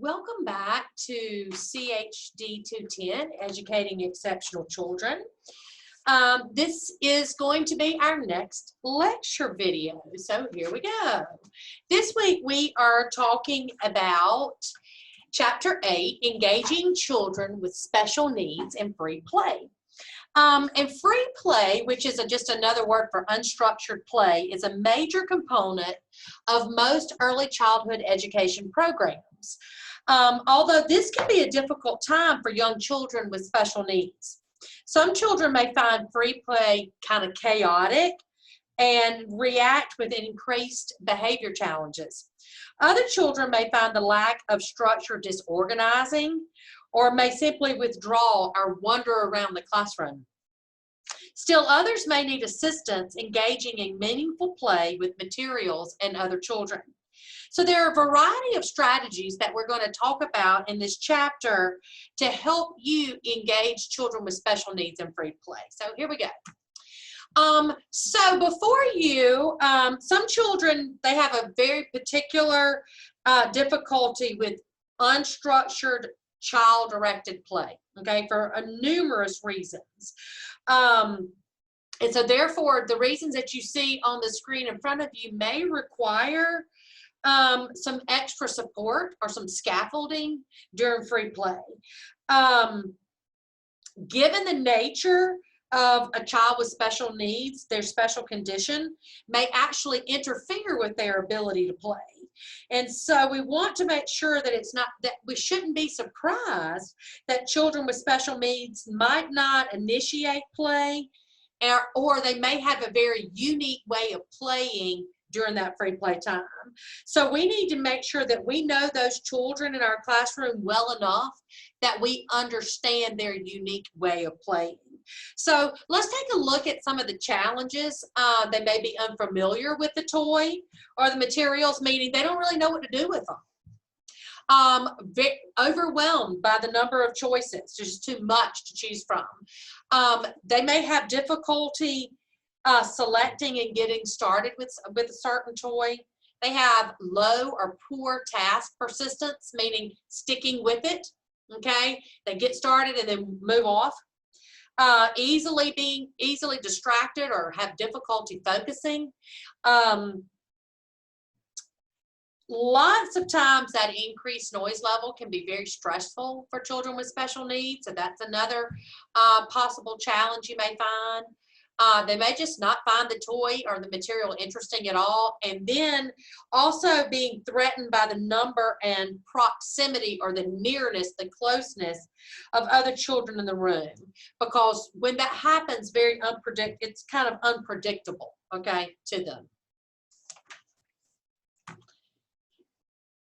Welcome back to CHD 210, Educating Exceptional Children. This is going to be our next lecture video. So here we go. This week we are talking about Chapter 8, Engaging Children with Special Needs and Free Play. And free play, which is just another word for unstructured play, is a major component of most early childhood education programs. Although this can be a difficult time for young children with special needs. Some children may find free play kind of chaotic and react with increased behavior challenges. Other children may find the lack of structure disorganizing, or may simply withdraw or wander around the classroom. Still, others may need assistance engaging in meaningful play with materials and other children. So there are a variety of strategies that we're going to talk about in this chapter to help you engage children with special needs in free play. So here we go. So before you, some children, they have a very particular difficulty with unstructured child-directed play, okay, for numerous reasons. And so therefore, the reasons that you see on the screen in front of you may require some extra support or some scaffolding during free play. Given the nature of a child with special needs, their special condition may actually interfere with their ability to play. And so we want to make sure that it's not, that we shouldn't be surprised that children with special needs might not initiate play, or they may have a very unique way of playing during that free play time. So we need to make sure that we know those children in our classroom well enough that we understand their unique way of playing. So let's take a look at some of the challenges. They may be unfamiliar with the toy or the materials, meaning they don't really know what to do with them. Overwhelmed by the number of choices, there's too much to choose from. They may have difficulty selecting and getting started with a certain toy. They have low or poor task persistence, meaning sticking with it, okay? They get started and then move off. Being easily distracted or have difficulty focusing. Lots of times that increased noise level can be very stressful for children with special needs. So that's another possible challenge you may find. They may just not find the toy or the material interesting at all. And then also being threatened by the number and proximity or the nearness, the closeness of other children in the room. Because when that happens, it's kind of unpredictable, okay, to them.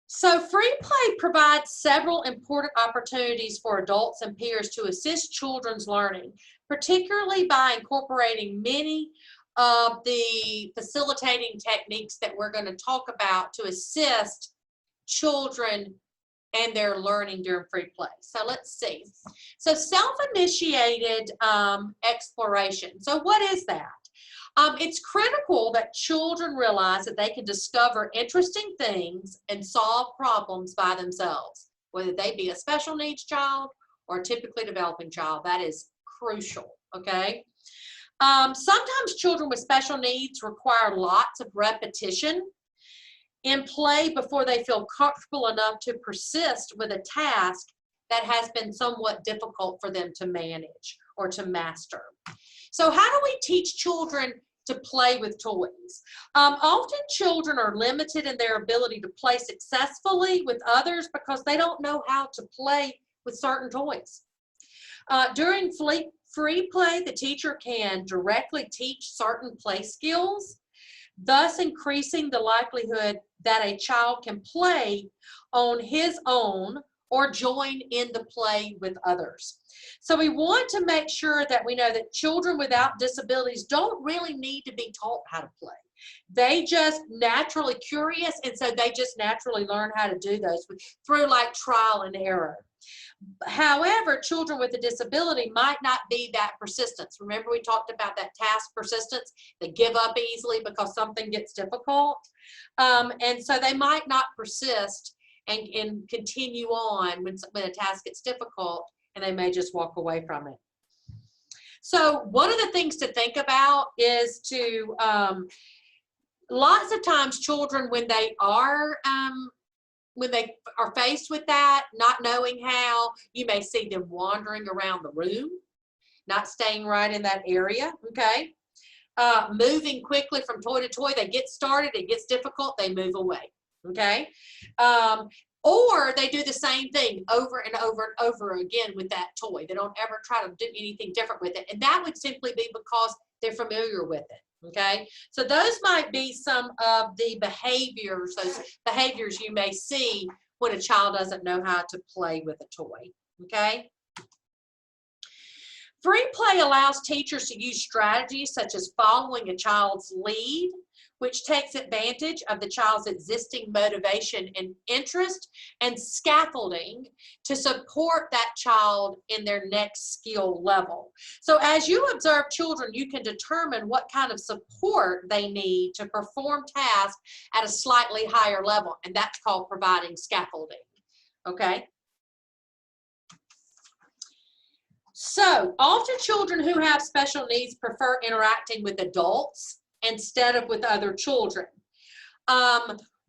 So free play provides several important opportunities for adults and peers to assist children's learning, particularly by incorporating many of the facilitating techniques that we're going to talk about to assist children and their learning during free play. So let's see. So self-initiated exploration. So what is that? It's critical that children realize that they can discover interesting things and solve problems by themselves, whether they be a special needs child or a typically developing child. That is crucial, okay? Sometimes children with special needs require lots of repetition in play before they feel comfortable enough to persist with a task that has been somewhat difficult for them to manage or to master. So how do we teach children to play with toys? Often children are limited in their ability to play successfully with others because they don't know how to play with certain toys. During free play, the teacher can directly teach certain play skills, thus increasing the likelihood that a child can play on his own or join in the play with others. So we want to make sure that we know that children without disabilities don't really need to be taught how to play. They just naturally curious, and so they just naturally learn how to do those through like trial and error. However, children with a disability might not be that persistent. Remember we talked about that task persistence? They give up easily because something gets difficult. And so they might not persist and continue on when a task gets difficult, and they may just walk away from it. So one of the things to think about is to, lots of times children, when they are faced with that, not knowing how, you may see them wandering around the room, not staying right in that area, okay? Moving quickly from toy to toy. They get started, it gets difficult, they move away, okay? Or they do the same thing over and over and over again with that toy. They don't ever try to do anything different with it. And that would simply be because they're familiar with it, okay? So those might be some of the behaviors, those behaviors you may see when a child doesn't know how to play with a toy, okay? Free play allows teachers to use strategies such as following a child's lead, which takes advantage of the child's existing motivation and interest, and scaffolding to support that child in their next skill level. So as you observe children, you can determine what kind of support they need to perform tasks at a slightly higher level, and that's called providing scaffolding, okay? So often children who have special needs prefer interacting with adults instead of with other children.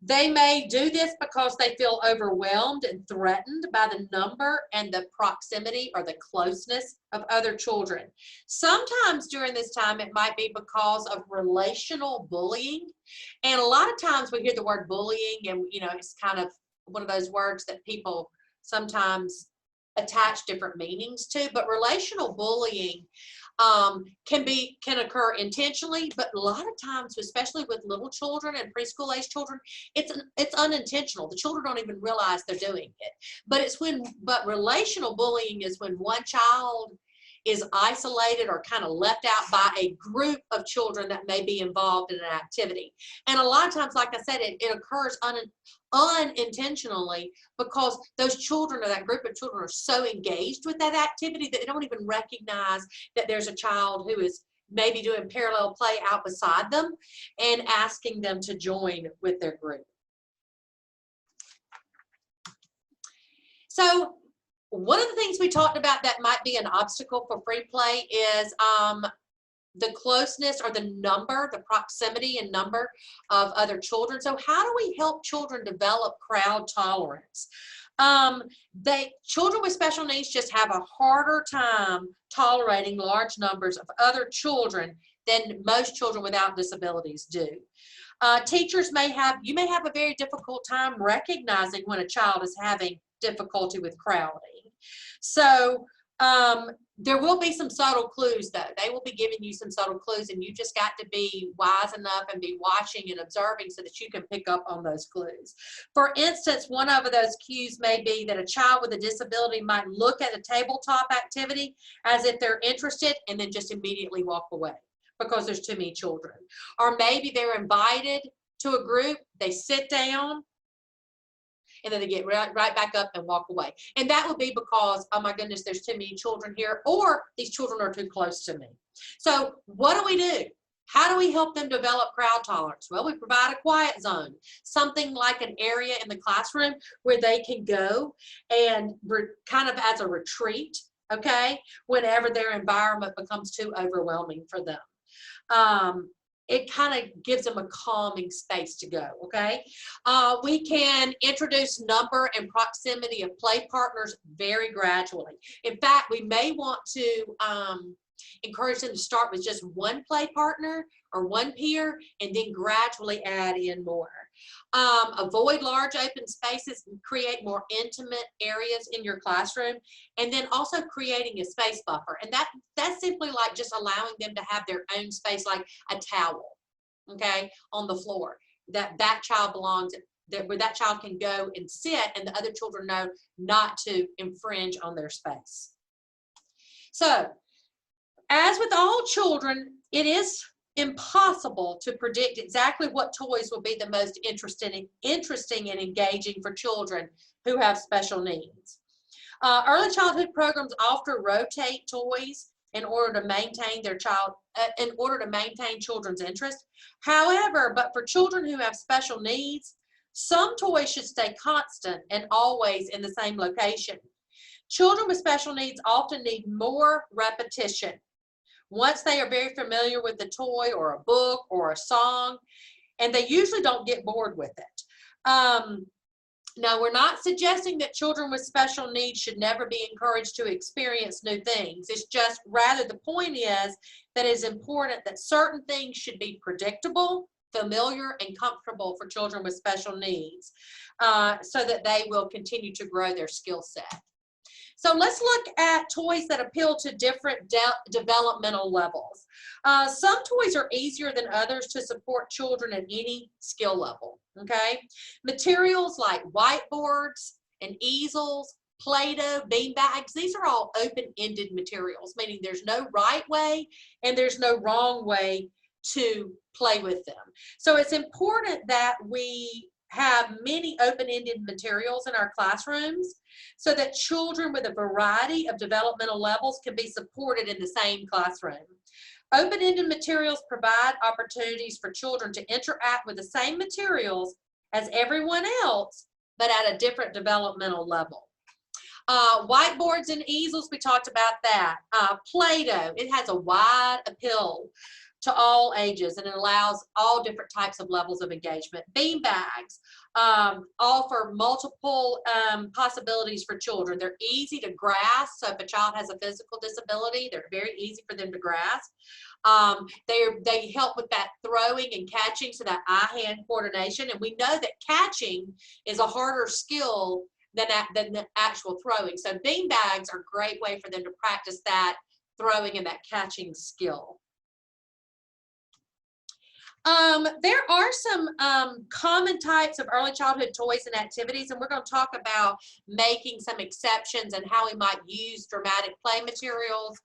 They may do this because they feel overwhelmed and threatened by the number and the proximity or the closeness of other children. Sometimes during this time, it might be because of relational bullying. And a lot of times we hear the word bullying, and you know, it's kind of one of those words that people sometimes attach different meanings to, but relational bullying can occur intentionally, but a lot of times, especially with little children and preschool age children, it's unintentional. The children don't even realize they're doing it. But relational bullying is when one child is isolated or kind of left out by a group of children that may be involved in an activity. And a lot of times, like I said, it occurs unintentionally because those children or that group of children are so engaged with that activity that they don't even recognize that there's a child who is maybe doing parallel play out beside them and asking them to join with their group. So one of the things we talked about that might be an obstacle for free play is the closeness or the proximity and number of other children. So how do we help children develop crowd tolerance? Children with special needs just have a harder time tolerating large numbers of other children than most children without disabilities do. Teachers may have a very difficult time recognizing when a child is having difficulty with crowding. So there will be some subtle clues, though. They will be giving you some subtle clues, and you just got to be wise enough and be watching and observing so that you can pick up on those clues. For instance, one of those cues may be that a child with a disability might look at a tabletop activity as if they're interested and then just immediately walk away because there's too many children. Or maybe they're invited to a group, they sit down, and then they get right back up and walk away. And that would be because, oh my goodness, there's too many children here, or these children are too close to me. So what do we do? How do we help them develop crowd tolerance? Well, we provide a quiet zone, something like an area in the classroom where they can go and kind of as a retreat, okay, whenever their environment becomes too overwhelming for them. It kind of gives them a calming space to go, okay? We can introduce number and proximity of play partners very gradually. In fact, we may want to encourage them to start with just one play partner or one peer and then gradually add in more. Avoid large open spaces and create more intimate areas in your classroom, and then also creating a space buffer. And that's simply like just allowing them to have their own space, like a towel, okay, on the floor that child belongs, where that child can go and sit and the other children know not to infringe on their space. So as with all children, it is impossible to predict exactly what toys will be the most interesting and engaging for children who have special needs. Early childhood programs often rotate toys in order to maintain children's interest. However, but for children who have special needs, Some toys should stay constant and always in the same location. Children with special needs often need more repetition. Once they are very familiar with the toy or a book or a song, and they usually don't get bored with it. Now, we're not suggesting that children with special needs should never be encouraged to experience new things. It's just rather the point is that it is important that certain things should be predictable, familiar, and comfortable for children with special needs so that they will continue to grow their skill set. So let's look at toys that appeal to different developmental levels. Some toys are easier than others to support children at any skill level, okay? Materials like whiteboards and easels, Play-Doh, bean bags, these are all open-ended materials, meaning there's no right way and there's no wrong way to play with them. So it's important that we have many open-ended materials in our classrooms so that children with a variety of developmental levels can be supported in the same classroom. Open-ended materials provide opportunities for children to interact with the same materials as everyone else, but at a different developmental level. Whiteboards and easels, we talked about that. Play-Doh, it has a wide appeal to all ages, and it allows all different types of levels of engagement. Bean bags offer multiple possibilities for children. They're easy to grasp, so if a child has a physical disability, they're very easy for them to grasp. They help with that throwing and catching, so that eye-hand coordination, and we know that catching is a harder skill than the actual throwing. So bean bags are a great way for them to practice that throwing and that catching skill. There are some common types of early childhood toys and activities, and we're going to talk about making some exceptions and how we might use dramatic play materials,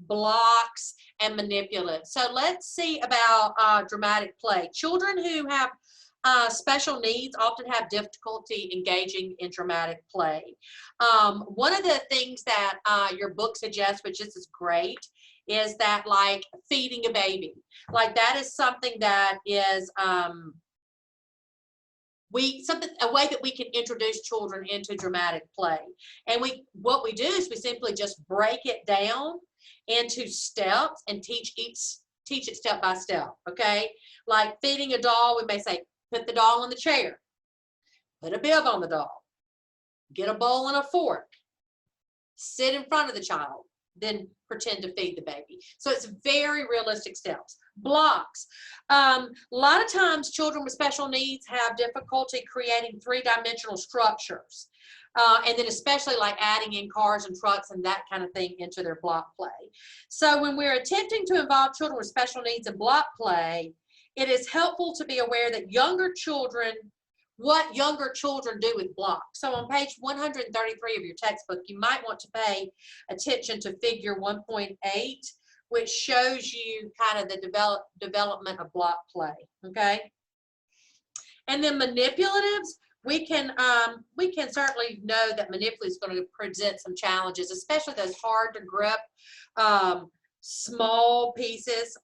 blocks, and manipulatives. So let's see about dramatic play. Children who have special needs often have difficulty engaging in dramatic play. One of the things that your book suggests, which is great, is that like feeding a baby. Like that is something that is a way that we can introduce children into dramatic play. And what we do is we simply just break it down into steps and teach it step by step, okay? Like feeding a doll, we may say, put the doll in the chair, put a bib on the doll, get a bowl and a fork, sit in front of the child, then pretend to feed the baby. So it's very realistic steps. Blocks. A lot of times children with special needs have difficulty creating three-dimensional structures. And then especially like adding in cars and trucks and that kind of thing into their block play. So when we're attempting to involve children with special needs in block play, it is helpful to be aware that what younger children do with blocks. So on page 133 of your textbook, you might want to pay attention to figure 1.8, which shows you kind of the development of block play, okay? And then manipulatives, we can certainly know that manipulative is going to present some challenges, especially those hard to grip small pieces,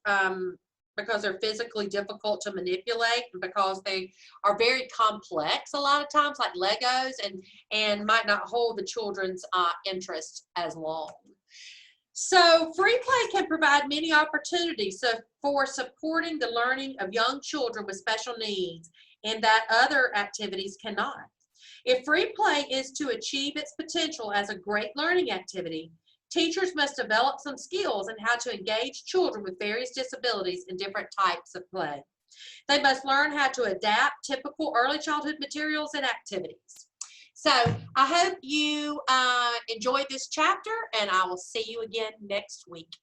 because they're physically difficult to manipulate and because they are very complex a lot of times, like Legos, and might not hold the children's interest as long. So free play can provide many opportunities for supporting the learning of young children with special needs, and that other activities cannot. If free play is to achieve its potential as a great learning activity, teachers must develop some skills in how to engage children with various disabilities in different types of play. They must learn how to adapt typical early childhood materials and activities. So I hope you enjoyed this chapter, and I will see you again next week.